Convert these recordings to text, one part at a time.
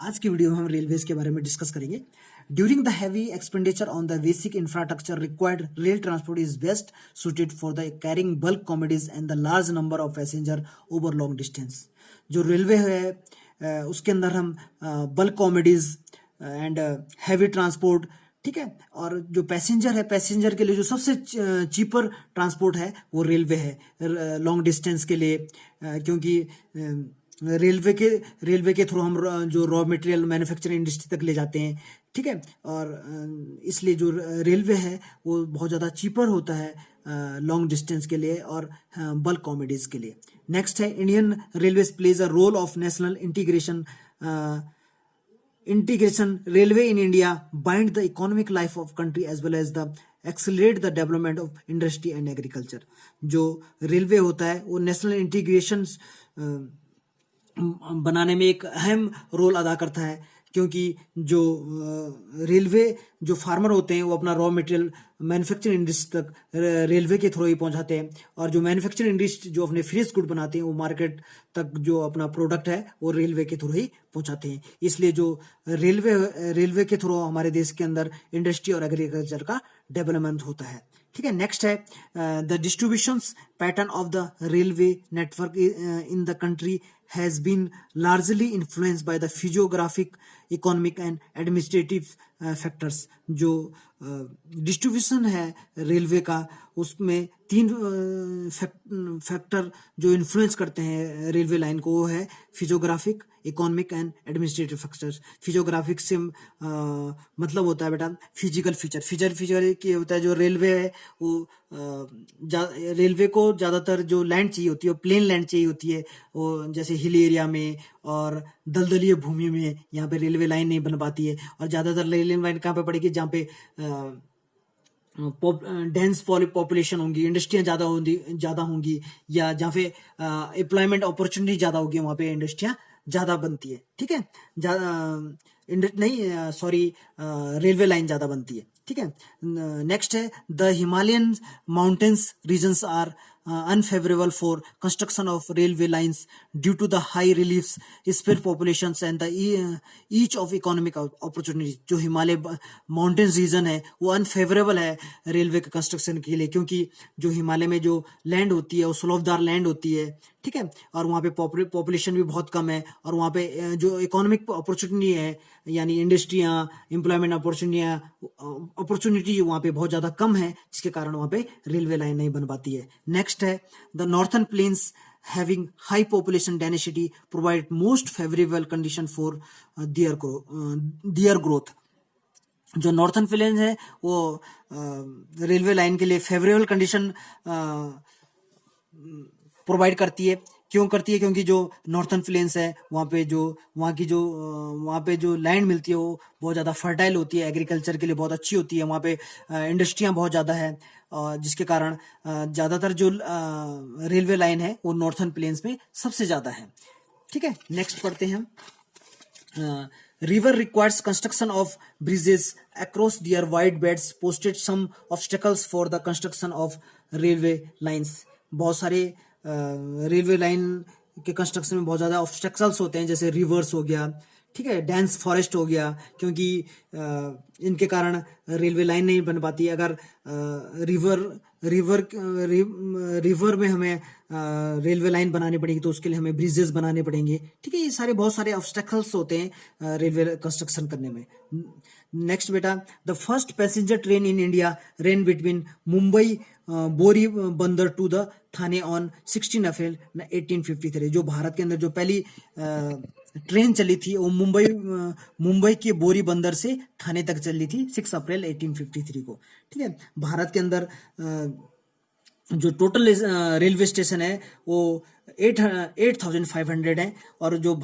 आज की वीडियो में हम रेलवेज के बारे में डिस्कस करेंगे। During the heavy expenditure on the basic infrastructure required, rail transport is best suited for the carrying bulk commodities and the large number of passenger over long distance. जो railway है उसके अंदर हम bulk commodities and heavy transport, ठीक है, और जो passenger है, पैसेंजर के लिए जो सबसे चीपर ट्रांसपोर्ट है वो रेलवे है लॉन्ग डिस्टेंस के लिए, क्योंकि रेलवे के थ्रू हम जो रॉ मटेरियल मैन्युफैक्चरिंग इंडस्ट्री तक ले जाते हैं, ठीक है, और इसलिए जो रेलवे है वो बहुत ज़्यादा चीपर होता है लॉन्ग डिस्टेंस के लिए और बल्क कॉमोडिटीज़ के लिए। नेक्स्ट है Indian railways plays a role of national integration railway in India bind the economic life of country as well as the accelerate the development of industry and agriculture. जो railway होता है वो national integration बनाने में एक अहम role अदा करता है, क्योंकि जो रेलवे जो फार्मर होते हैं वो अपना रॉ मटेरियल मैन्युफैक्चरिंग इंडस्ट्री तक रेलवे के थ्रू ही पहुंचाते हैं, और जो मैन्युफैक्चरिंग इंडस्ट्री जो अपने फिनिश गुड बनाते हैं वो मार्केट तक जो अपना प्रोडक्ट है वो रेलवे के थ्रू ही पहुंचाते हैं। इसलिए जो रेलवे के थ्रू हमारे देश के अंदर इंडस्ट्री और एग्रीकल्चर का डेवलपमेंट होता है, ठीक है। नेक्स्ट है the distribution pattern of the railway network in the country has been largely influenced by the physiographic, economic and administrative factors। जो डिस्ट्रीब्यूशन है रेलवे का उसमें तीन फैक्टर जो इन्फ्लुएंस करते हैं रेलवे लाइन को, वो है physiographic, economic and administrative factors. Physiographic से मतलब होता है बेटा फिजिकल फीचर की होता है। जो रेलवे है वो रेलवे को ज़्यादातर जो लैंड चाहिए होती है वो प्लेन लैंड चाहिए होती है, वो जैसे हिल एरिया में और दलदलीय भूमि में यहाँ पे रेलवे लाइन नहीं बन पाती है। और ज़्यादातर रेलवे लाइन कहाँ पे पड़ेगी? जहाँ पे डेंस पॉपुलेशन होंगी, इंडस्ट्रियाँ ज़्यादा होंगी, या जहाँ पे एम्प्लॉयमेंट अपॉर्चुनिटी ज़्यादा होगी, वहाँ पे इंडस्ट्रियाँ ज़्यादा बनती है, ठीक है। रेलवे लाइन ज़्यादा बनती है, ठीक है। नेक्स्ट है the Himalayan mountains regions are unfavorable for construction of railway lines due to the high reliefs, sparse populations and the each of economic opportunities। जो हिमालय माउंटेन्स रीजन है वो अनफेवरेबल है रेलवे के कंस्ट्रक्शन के लिए, क्योंकि जो हिमालय में जो लैंड होती है वो स्लोपदार लैंड होती है, ठीक है, और वहाँ पे पॉपुलेशन भी बहुत कम है, और वहाँ पे जो इकोनॉमिक अपॉर्चुनिटी है यानी इंडस्ट्रियाँ, एम्प्लॉयमेंट अपॉर्चुनिटी वहाँ पे बहुत ज़्यादा कम है, जिसके कारण वहाँ पे रेलवे लाइन नहीं बन पाती है। नेक्स्ट है the northern plains having high population density provide most favorable condition for their growth। जो नॉर्थन प्लेन्स है वो रेलवे लाइन के लिए फेवरेबल कंडीशन प्रोवाइड करती है। क्यों करती है? क्योंकि जो नॉर्थन प्लेन्स है वहाँ पे जो लैंड मिलती है वो बहुत ज़्यादा फर्टाइल होती है, एग्रीकल्चर के लिए बहुत अच्छी होती है, वहाँ पे इंडस्ट्रियाँ बहुत ज़्यादा है, जिसके कारण ज़्यादातर जो रेलवे लाइन है वो नॉर्थन प्लेन्स में सबसे ज़्यादा है, ठीक है। नेक्स्ट पढ़ते हैं हम। River requires construction of bridges across their wide beds posted some obstacles for the construction of railway lines. बहुत सारे रेलवे लाइन के कंस्ट्रक्शन में बहुत ज़्यादा ऑब्स्टेकल्स होते हैं, जैसे रिवर्स हो गया, ठीक है, डेंस फॉरेस्ट हो गया, क्योंकि इनके कारण रेलवे लाइन नहीं बन पाती। अगर रिवर में हमें रेलवे लाइन बनानी पड़ेगी तो उसके लिए हमें ब्रिजेस बनाने पड़ेंगे, ठीक है। ये बहुत सारे ऑब्स्टेकल्स होते हैं रेलवे कंस्ट्रक्शन करने में। नेक्स्ट बेटा, the first passenger train in India rain between Mumbai बोरी बंदर टू द थाने ऑन 16 अप्रैल 1853। जो भारत के अंदर जो पहली ट्रेन चली थी वो मुंबई के बोरी बंदर से थाने तक चली थी 6 अप्रैल 1853 को, ठीक है। भारत के अंदर जो टोटल रेलवे स्टेशन है वो 8,500 है, और जो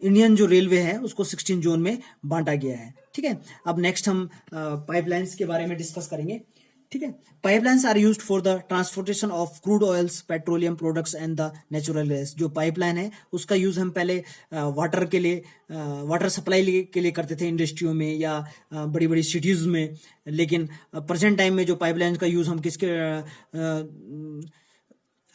इंडियन जो रेलवे है उसको 16 जोन में बांटा गया है, ठीक है। अब नेक्स्ट हम पाइपलाइंस के बारे में डिस्कस करेंगे, ठीक है। Pipelines are used for the transportation of crude oils, petroleum products and the natural gas. जो पाइपलाइन है उसका यूज हम पहले वाटर सप्लाई के लिए करते थे इंडस्ट्रियों में या बड़ी बड़ी सिटीज में, लेकिन प्रेजेंट टाइम में जो पाइपलाइन का यूज हम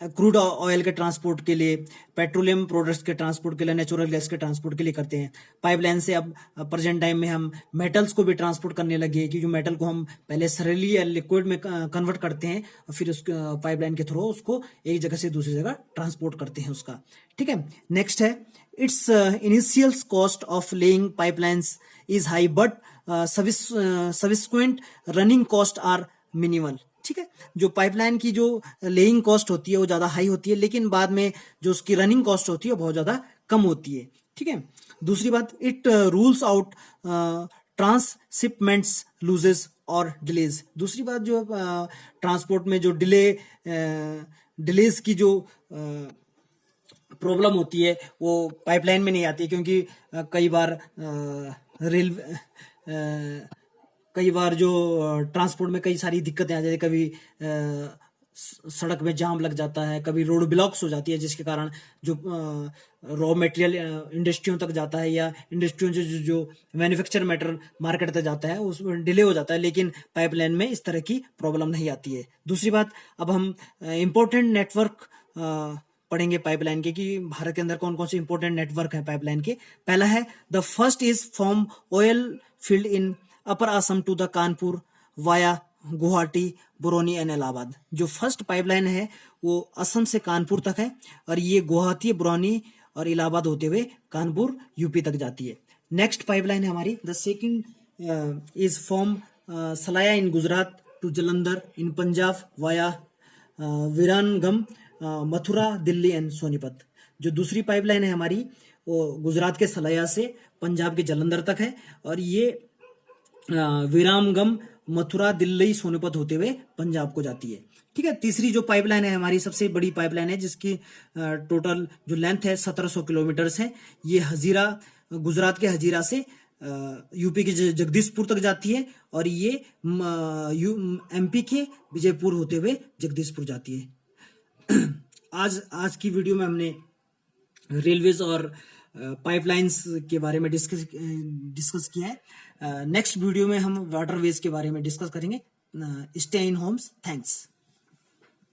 क्रूड ऑयल के ट्रांसपोर्ट के लिए, पेट्रोलियम प्रोडक्ट्स के ट्रांसपोर्ट के लिए, नेचुरल गैस के ट्रांसपोर्ट के लिए करते हैं। पाइपलाइन से अब प्रेजेंट टाइम में हम मेटल्स को भी ट्रांसपोर्ट करने लगे हैं, क्योंकि मेटल को हम पहले सरेली या लिक्विड में कन्वर्ट करते हैं और फिर उस पाइपलाइन के थ्रू उसको एक जगह से दूसरी जगह ट्रांसपोर्ट करते हैं उसका। ठीक है, नेक्स्ट है its initial cost of laying pipelines is high but subsequent running cost are minimal. ठीक है, जो पाइपलाइन की जो लेइंग कॉस्ट होती है वो ज्यादा हाई होती है, लेकिन बाद में जो उसकी रनिंग कॉस्ट होती है वो बहुत ज्यादा कम होती है। ठीक है, दूसरी बात, इट रूल्स आउट ट्रांसशिपमेंट्स लूजेस और डिलेज। दूसरी बात, जो ट्रांसपोर्ट में जो डिलेज की जो प्रॉब्लम होती है वो पाइपलाइन में नहीं आती है, क्योंकि कई बार जो ट्रांसपोर्ट में कई सारी दिक्कतें आ जाती है। कभी सड़क में जाम लग जाता है, कभी रोड ब्लॉक्स हो जाती है, जिसके कारण जो रॉ मटेरियल इंडस्ट्रियों तक जाता है या इंडस्ट्रियों जो मैन्युफैक्चर मैटर मार्केट तक जाता है उसमें डिले हो जाता है, लेकिन पाइपलाइन में इस तरह की प्रॉब्लम नहीं आती है। दूसरी बात, अब हम इम्पोर्टेंट नेटवर्क पढ़ेंगे पाइपलाइन के, कि भारत के अंदर कौन कौन से इंपॉर्टेंट नेटवर्क हैं पाइपलाइन के। पहला है the first is from oil field in upper Assam to the Kanpur via Guwahati Barauni and Allahabad. जो फर्स्ट पाइपलाइन है वो असम से कानपुर तक है और ये गुवाहाटी, बरौनी और इलाहाबाद होते हुए कानपुर यूपी तक जाती है। नेक्स्ट पाइपलाइन है हमारी the second is from Salaya in Gujarat to Jalandhar in Punjab via Viramgam Mathura Delhi and Sonipat. जो दूसरी पाइपलाइन है हमारी वो गुजरात के सलाया से पंजाब के जलंधर तक है और ये विरामगम मथुरा दिल्ली सोनीपत होते हुए पंजाब को जाती है। ठीक है, तीसरी जो पाइपलाइन है हमारी सबसे बड़ी पाइपलाइन है, जिसकी टोटल जो लेंथ है 1700 किलोमीटर है। ये हजीरा, गुजरात के हजीरा से यूपी के जगदीशपुर तक जाती है और ये एमपी के विजयपुर होते हुए जगदीशपुर जाती है। आज की वीडियो में हमने रेलवेज और पाइपलाइंस के बारे में डिस्कस किया है। नेक्स्ट वीडियो में हम वाटरवेज के बारे में डिस्कस करेंगे। Stay in Holmes, thanks.